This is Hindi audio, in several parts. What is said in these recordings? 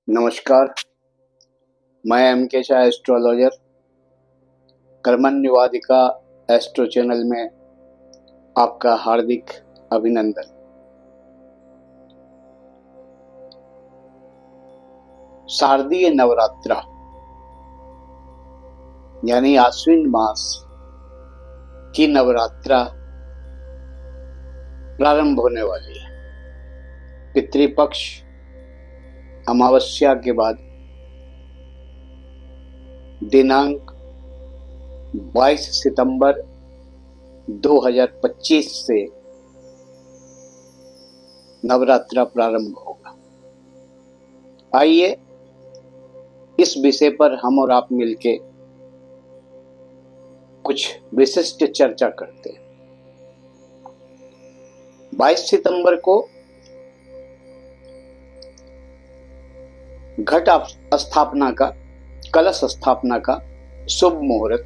नमस्कार। मैं M.K. Shah astrologer Karmanyavadika astro channel में आपका हार्दिक अभिनंदन। शारदीय नवरात्रा यानी आश्विन मास की नवरात्रा प्रारंभ होने वाली है। पितृपक्ष अमावस्या के बाद दिनांक 22 सितंबर 2025 से नवरात्रा प्रारंभ होगा। आइए इस विषय पर हम और आप मिलके कुछ विशिष्ट चर्चा करते हैं। 22 सितंबर को घट स्थापना का, कलश स्थापना का शुभ मुहूर्त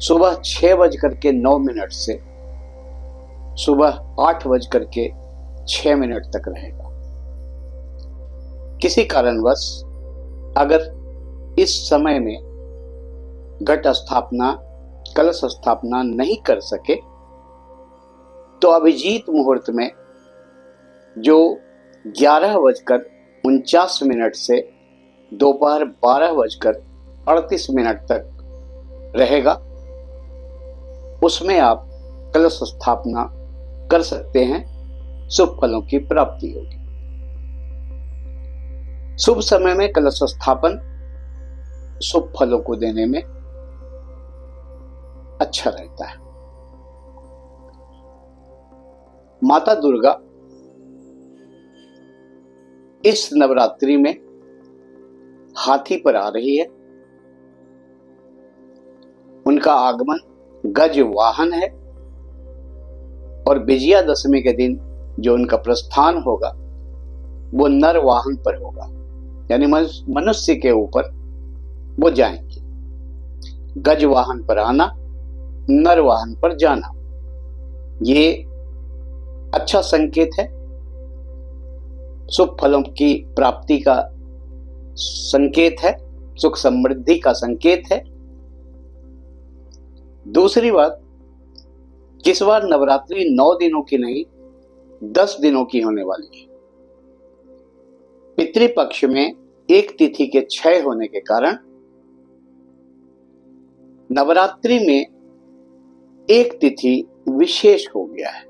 सुबह 6:09 से सुबह 8:06 तक रहेगा। किसी कारणवश अगर इस समय में घट स्थापना, कलश स्थापना नहीं कर सके तो अभिजीत मुहूर्त में जो 11:49 से दोपहर 12:38 तक रहेगा, उसमें आप कलश स्थापना कर सकते हैं। शुभ फलों की प्राप्ति होगी। शुभ समय में कलश स्थापन शुभ फलों को देने में अच्छा रहता है। माता दुर्गा इस नवरात्रि में हाथी पर आ रही है। उनका आगमन गज वाहन है और विजयादशमी के दिन जो उनका प्रस्थान होगा वो नर वाहन पर होगा, यानी मनुष्य के ऊपर वो जाएंगे। गज वाहन पर आना, नर वाहन पर जाना, ये अच्छा संकेत है। शुभ फलों की प्राप्ति का संकेत है, सुख समृद्धि का संकेत है। दूसरी बात, इस बार नवरात्रि 9 दिनों की नहीं 10 दिनों की होने वाली है। पितृपक्ष में एक तिथि के क्षय होने के कारण नवरात्रि में एक तिथि विशेष हो गया है,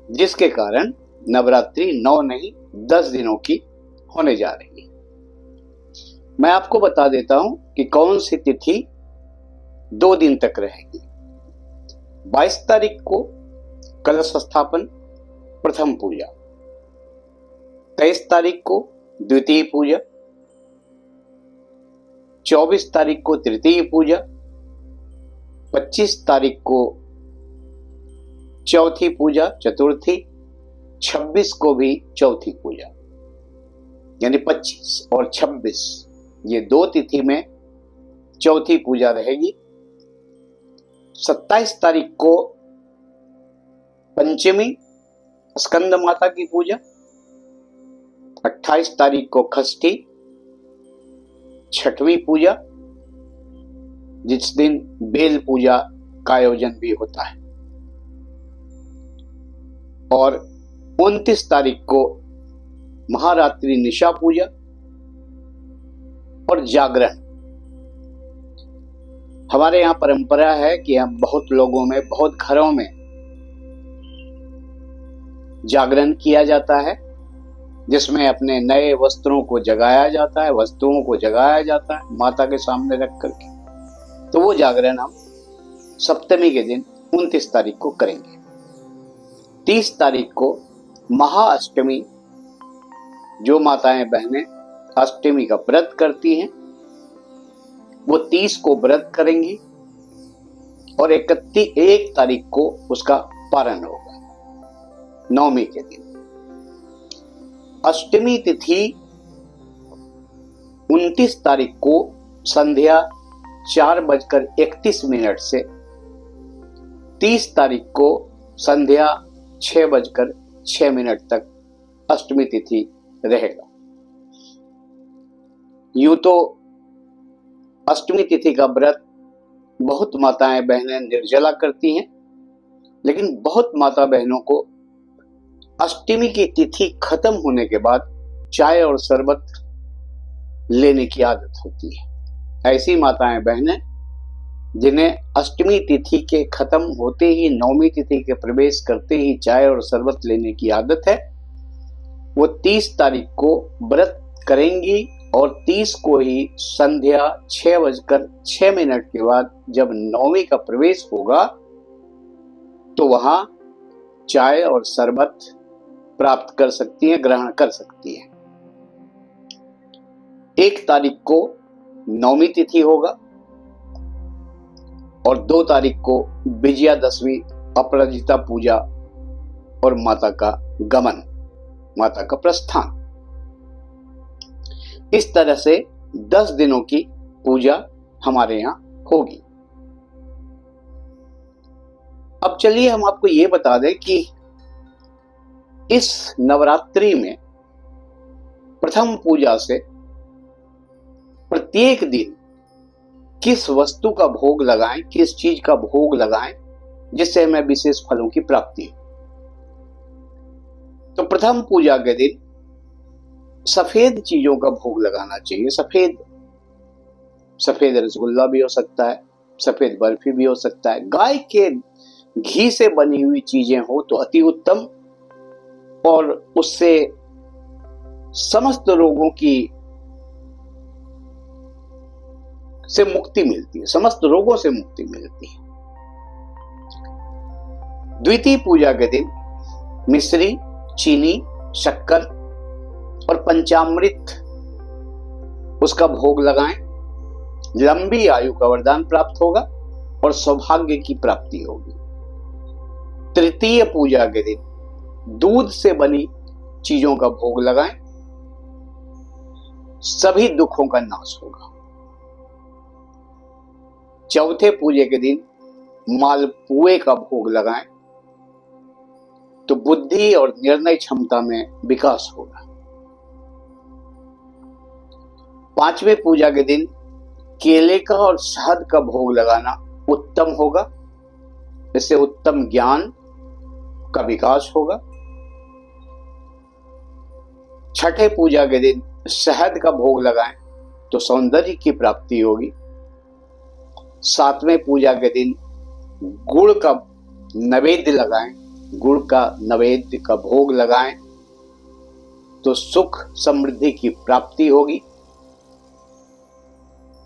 जिसके कारण नवरात्रि 9 नहीं 10 दिनों की होने जा रही है। मैं आपको बता देता हूं कि कौन सी तिथि 2 दिन तक रहेगी। 22 तारीख को कलश स्थापन, प्रथम पूजा। 23 तारीख को द्वितीय पूजा। 24 तारीख को तृतीय पूजा। 25 तारीख को चौथी पूजा, चतुर्थी। 26 को भी चौथी पूजा, यानी 25 और 26 ये 2 तिथि में चौथी पूजा रहेगी। 27 तारीख को पंचमी, स्कंद माता की पूजा। 28 तारीख को षष्ठी, छठवीं पूजा, जिस दिन बेल पूजा का आयोजन भी होता है। और 29 तारीख को महारात्रि निशा पूजा और जागरण। हमारे यहाँ परंपरा है कि हम बहुत लोगों में, बहुत घरों में जागरण किया जाता है, जिसमें अपने नए वस्त्रों को जगाया जाता है, वस्तुओं को जगाया जाता है माता के सामने रख करके। तो वो जागरण हम सप्तमी के दिन 29 तारीख को करेंगे। 30 तारीख को महाअष्टमी, जो माताएं बहनें अष्टमी का व्रत करती हैं वो 30 को व्रत करेंगी और 1 तारीख को उसका पारण होगा, नवमी के दिन। अष्टमी तिथि 29 तारीख को संध्या 4:31 से 30 तारीख को संध्या 6:06 तक अष्टमी तिथि रहेगा। यूं तो अष्टमी तिथि का व्रत बहुत माताएं बहनें निर्जला करती हैं, लेकिन बहुत माता बहनों को अष्टमी की तिथि खत्म होने के बाद चाय और शरबत लेने की आदत होती है। ऐसी माताएं बहनें जिन्हें अष्टमी तिथि के खत्म होते ही नवमी तिथि के प्रवेश करते ही चाय और शरबत लेने की आदत है, वो 30 तारीख को व्रत करेंगी और 30 को ही संध्या 6:06 के बाद जब नवमी का प्रवेश होगा तो वहां चाय और शरबत प्राप्त कर सकती हैं, ग्रहण कर सकती हैं। 1 तारीख को नवमी तिथि होगा और 2 तारीख को विजयादशमी, अपराजिता पूजा और माता का गमन, माता का प्रस्थान। इस तरह से 10 दिनों की पूजा हमारे यहां होगी। अब चलिए हम आपको ये बता दें कि इस नवरात्रि में प्रथम पूजा से प्रत्येक दिन किस वस्तु का भोग लगाएं, किस चीज का भोग लगाएं जिससे हमें विशेष फलों की प्राप्ति हो। तो प्रथम पूजा के दिन सफेद चीजों का भोग लगाना चाहिए। सफेद रसगुल्ला भी हो सकता है, सफेद बर्फी भी हो सकता है। गाय के घी से बनी हुई चीजें हो तो अति उत्तम, और उससे समस्त रोगों से मुक्ति मिलती है, समस्त रोगों से मुक्ति मिलती है। द्वितीय पूजा के दिन मिश्री, चीनी, शक्कर और पंचामृत उसका भोग लगाएं। लंबी आयु का वरदान प्राप्त होगा और सौभाग्य की प्राप्ति होगी। तृतीय पूजा के दिन दूध से बनी चीजों का भोग लगाएं, सभी दुखों का नाश होगा। चौथे पूजे के दिन मालपुए का भोग लगाएं तो बुद्धि और निर्णय क्षमता में विकास होगा। पांचवें पूजा के दिन केले का और शहद का भोग लगाना उत्तम होगा, इससे उत्तम ज्ञान का विकास होगा। छठे पूजा के दिन शहद का भोग लगाएं तो सौंदर्य की प्राप्ति होगी। सातवें पूजा के दिन गुड़ का नैवेद्य लगाएं, गुड़ का नैवेद्य का भोग लगाएं तो सुख समृद्धि की प्राप्ति होगी।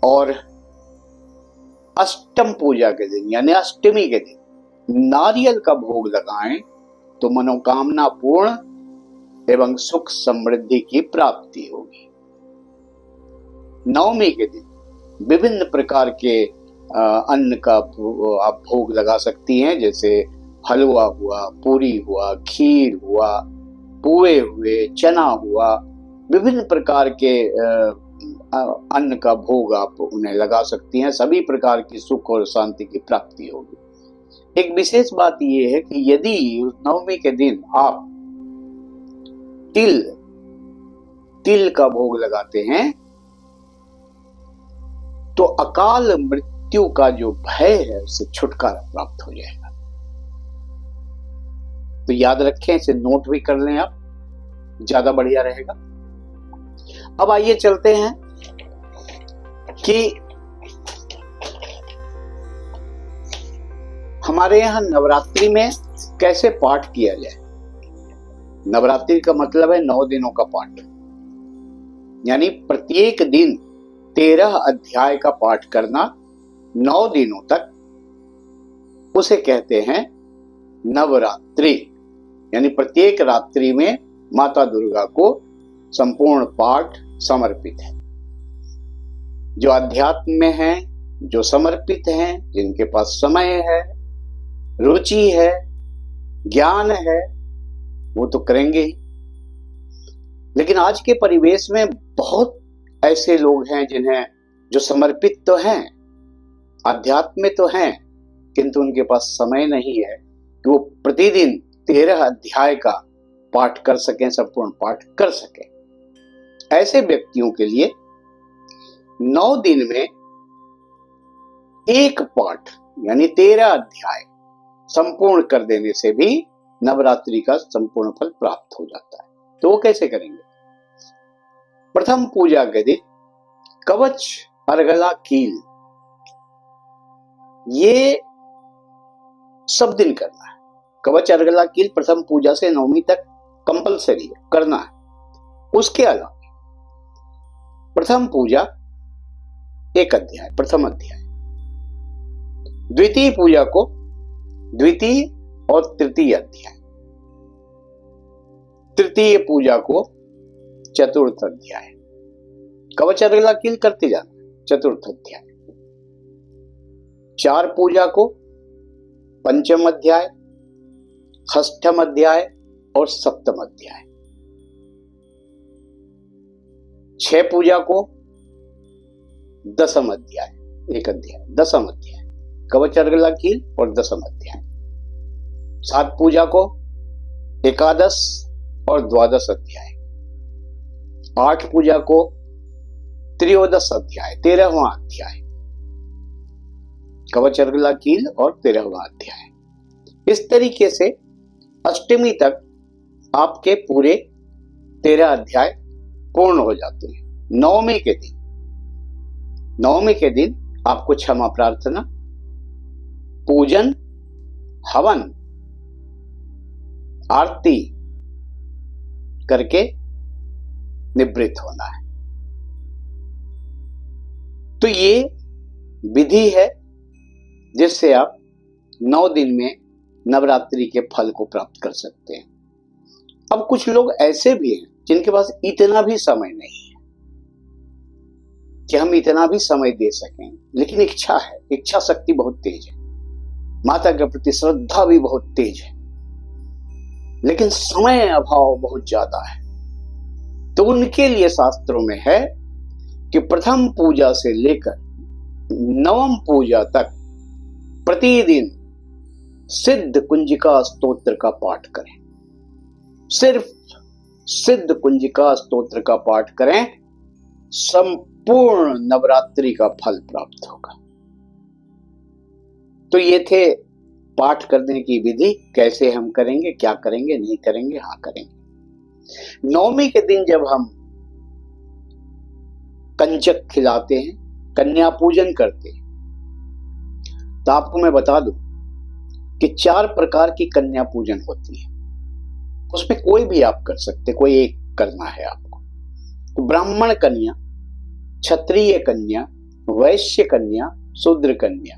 और अष्टम पूजा के दिन यानी अष्टमी के दिन नारियल का भोग लगाएं तो मनोकामना पूर्ण एवं सुख समृद्धि की प्राप्ति होगी। नवमी के दिन विभिन्न प्रकार के अन्न का आप भोग लगा सकती हैं, जैसे हलवा हुआ, पूरी हुआ, खीर हुआ, पुए हुए, चना हुआ, विभिन्न प्रकार के अन्न का भोग आप उन्हें लगा सकती हैं। सभी प्रकार की सुख और शांति की प्राप्ति होगी। एक विशेष बात यह है कि यदि नवमी के दिन आप तिल का भोग लगाते हैं तो अकाल मृत्यु का जो भय है उससे छुटकारा प्राप्त हो जाएगा। तो याद रखें, इसे नोट भी कर लें आप, ज्यादा बढ़िया रहेगा। अब आइए चलते हैं कि हमारे यहां नवरात्रि में कैसे पाठ किया जाए। नवरात्रि का मतलब है 9 दिनों का पाठ, यानी प्रत्येक दिन 13 अध्याय का पाठ करना 9 दिनों तक, उसे कहते हैं नवरात्रि। यानी प्रत्येक रात्रि में माता दुर्गा को संपूर्ण पाठ समर्पित है। जो अध्यात्म में हैं, जो समर्पित हैं, जिनके पास समय है, रुचि है, ज्ञान है, वो तो करेंगे ही। लेकिन आज के परिवेश में बहुत ऐसे लोग हैं जो समर्पित तो हैं, अध्यात्म में तो हैं, किंतु उनके पास समय नहीं है कि वो प्रतिदिन 13 अध्याय का पाठ कर सकें, संपूर्ण पाठ कर सकें। ऐसे व्यक्तियों के लिए 9 दिन में एक पाठ यानी 13 अध्याय संपूर्ण कर देने से भी नवरात्रि का संपूर्ण फल प्राप्त हो जाता है। तो वो कैसे करेंगे? प्रथम पूजा के दिन कवच, अर्गला, कील ये सब दिन करना है। कवच, अर्गला, कील प्रथम पूजा से 9वीं तक कंपलसरी है, करना है। उसके अलावा प्रथम पूजा एक अध्याय, प्रथम अध्याय, द्वितीय पूजा को द्वितीय और तृतीय अध्याय, तृतीय पूजा को चतुर्थ अध्याय, कवच, अर्गला, कील करते जाना, चतुर्थ अध्याय, 4 पूजा को पंचम अध्याय, षष्ठम अध्याय और सप्तम अध्याय, 6 पूजा को दसम अध्याय, एक अध्याय, दसम अध्याय, कवच, अर्गला, कील और दसम अध्याय, 7 पूजा को एकादश और द्वादश अध्याय, 8 पूजा को त्रयोदश अध्याय, 13वां अध्याय, कवच, अर्गला, कील और 13वां अध्याय। इस तरीके से अष्टमी तक आपके पूरे 13 अध्याय पूर्ण हो जाते हैं। नवमी के दिन आपको क्षमा प्रार्थना, पूजन, हवन, आरती करके निवृत्त होना है। तो ये विधि है जिससे आप 9 दिन में नवरात्रि के फल को प्राप्त कर सकते हैं। अब कुछ लोग ऐसे भी हैं जिनके पास इतना भी समय नहीं है कि हम इतना भी समय दे सकें, लेकिन इच्छा है, इच्छा शक्ति बहुत तेज है, माता के प्रति श्रद्धा भी बहुत तेज है, लेकिन समय अभाव बहुत ज्यादा है। तो उनके लिए शास्त्रों में है कि प्रथम पूजा से लेकर 9वीं पूजा तक प्रतिदिन सिद्ध कुंजिका स्तोत्र का पाठ करें। सिर्फ सिद्ध कुंजिका स्तोत्र का पाठ करें, संपूर्ण नवरात्रि का फल प्राप्त होगा। तो ये थे पाठ करने की विधि, कैसे हम करेंगे, क्या करेंगे, नहीं करेंगे, हाँ करेंगे। 9वीं के दिन जब हम कंचक खिलाते हैं, कन्या पूजन करते हैं, तो आपको मैं बता दूं कि 4 प्रकार की कन्या पूजन होती है। उसमें कोई भी आप कर सकते, कोई एक करना है आपको। तो ब्राह्मण कन्या, क्षत्रिय कन्या, वैश्य कन्या, शूद्र कन्या।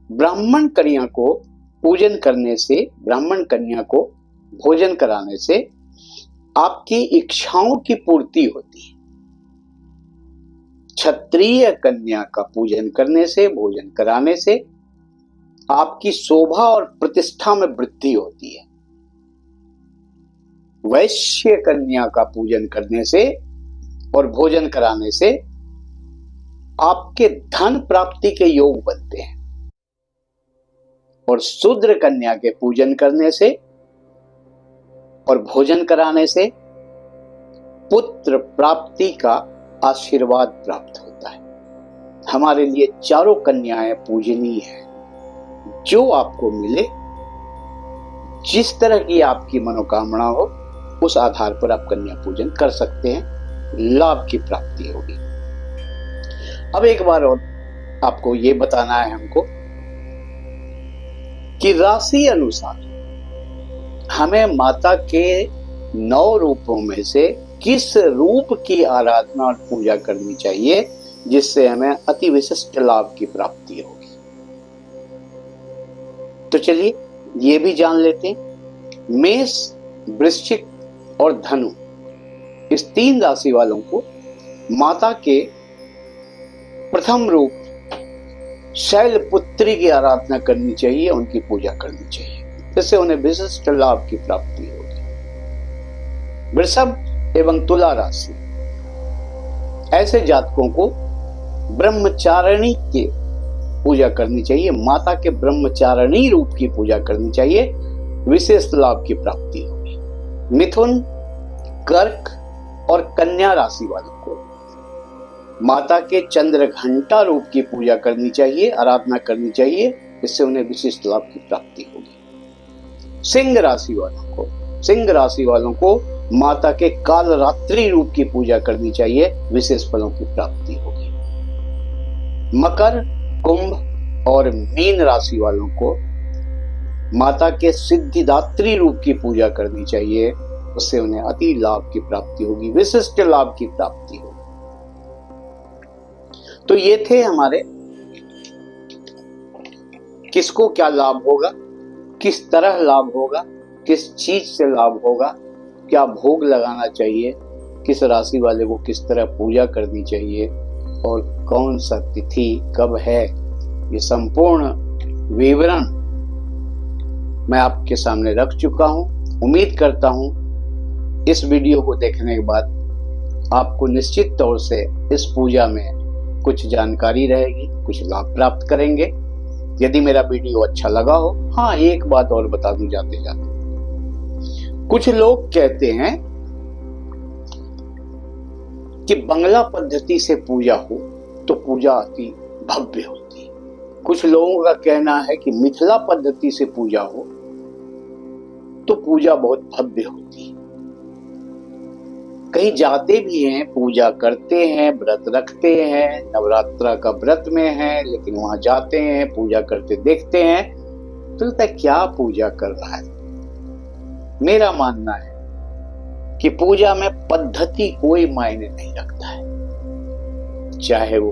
ब्राह्मण कन्या को पूजन करने से, ब्राह्मण कन्या को भोजन कराने से आपकी इच्छाओं की पूर्ति होती है। क्षत्रिय कन्या का पूजन करने से, भोजन कराने से आपकी शोभा और प्रतिष्ठा में वृद्धि होती है। वैश्य कन्या का पूजन करने से और भोजन कराने से आपके धन प्राप्ति के योग बनते हैं। और शूद्र कन्या के पूजन करने से और भोजन कराने से पुत्र प्राप्ति का आशीर्वाद प्राप्त होता है। हमारे लिए चारों कन्याएं पूजनीय है। जो आपको मिले, जिस तरह की आपकी मनोकामना हो, उस आधार पर आप कन्या पूजन कर सकते हैं, लाभ की प्राप्ति होगी। अब एक बार और आपको ये बताना है हमको कि राशि अनुसार हमें माता के 9 रूपों में से किस रूप की आराधना और पूजा करनी चाहिए जिससे हमें अति विशिष्ट लाभ की प्राप्ति होगी। तो चलिए ये भी जान लेते हैं। मेष, वृश्चिक और धनु, इस 3 राशि वालों को माता के प्रथम रूप शैलपुत्री की आराधना करनी चाहिए, उनकी पूजा करनी चाहिए, जिससे उन्हें विशिष्ट लाभ की प्राप्ति होगी। वृषभ एवं तुला राशि, ऐसे जातकों को ब्रह्मचारिणी की पूजा करनी चाहिए, माता के ब्रह्मचारिणी रूप की पूजा करनी चाहिए, विशेष लाभ की प्राप्ति होगी। मिथुन, कर्क और कन्या राशि वालों को माता के चंद्र घंटा रूप की पूजा करनी चाहिए, आराधना करनी चाहिए। इससे उन्हें विशिष्ट लाभ की प्राप्ति होगी। सिंह राशि वालों को माता के कालरात्रि रूप की पूजा करनी चाहिए, विशेष फलों की प्राप्ति होगी। मकर, कुंभ और मीन राशि वालों को माता के सिद्धिदात्री रूप की पूजा करनी चाहिए, उससे उन्हें अति लाभ की प्राप्ति होगी, विशिष्ट लाभ की प्राप्ति होगी। तो ये थे हमारे किसको क्या लाभ होगा, किस तरह लाभ होगा, किस चीज से लाभ होगा, क्या भोग लगाना चाहिए, किस राशि वाले को किस तरह पूजा करनी चाहिए और कौन सा तिथि कब है, ये संपूर्ण विवरण मैं आपके सामने रख चुका हूं। उम्मीद करता हूं इस वीडियो को देखने के बाद आपको निश्चित तौर से इस पूजा में कुछ जानकारी रहेगी, कुछ लाभ प्राप्त करेंगे। यदि मेरा वीडियो अच्छा लगा हो, हाँ एक बात और बता दूं जाते जाते, कुछ लोग कहते हैं कि बंगला पद्धति से पूजा हो तो पूजा अति भव्य होती है। कुछ लोगों का कहना है कि मिथिला पद्धति से पूजा हो तो पूजा बहुत भव्य होती है। कहीं जाते भी हैं, पूजा करते हैं, व्रत रखते हैं, नवरात्रा का व्रत में हैं, लेकिन वहां जाते हैं, पूजा करते देखते हैं तो लगता है क्या पूजा कर रहा है। मेरा मानना है कि पूजा में पद्धति कोई मायने नहीं रखता है, चाहे वो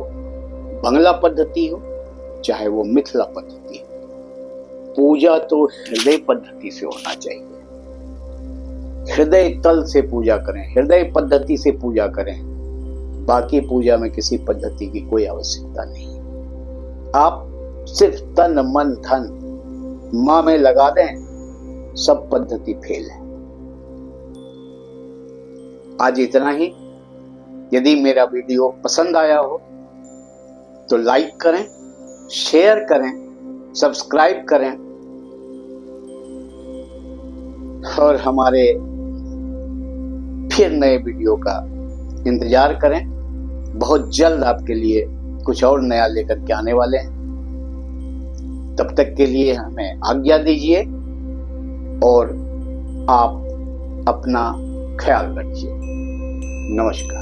बंगला पद्धति हो, चाहे वो मिथिला पद्धति हो। पूजा तो हृदय पद्धति से होना चाहिए। हृदय तल से पूजा करें, हृदय पद्धति से पूजा करें। बाकी पूजा में किसी पद्धति की कोई आवश्यकता नहीं है। आप सिर्फ तन मन धन मां में लगा दें, सब पद्धति फेल है। आज इतना ही। यदि मेरा वीडियो पसंद आया हो तो लाइक करें, शेयर करें, सब्सक्राइब करें और हमारे फिर नए वीडियो का इंतजार करें। बहुत जल्द आपके लिए कुछ और नया लेकर के आने वाले हैं। तब तक के लिए हमें आज्ञा दीजिए और आप अपना ख्याल रखिए। नमस्कार।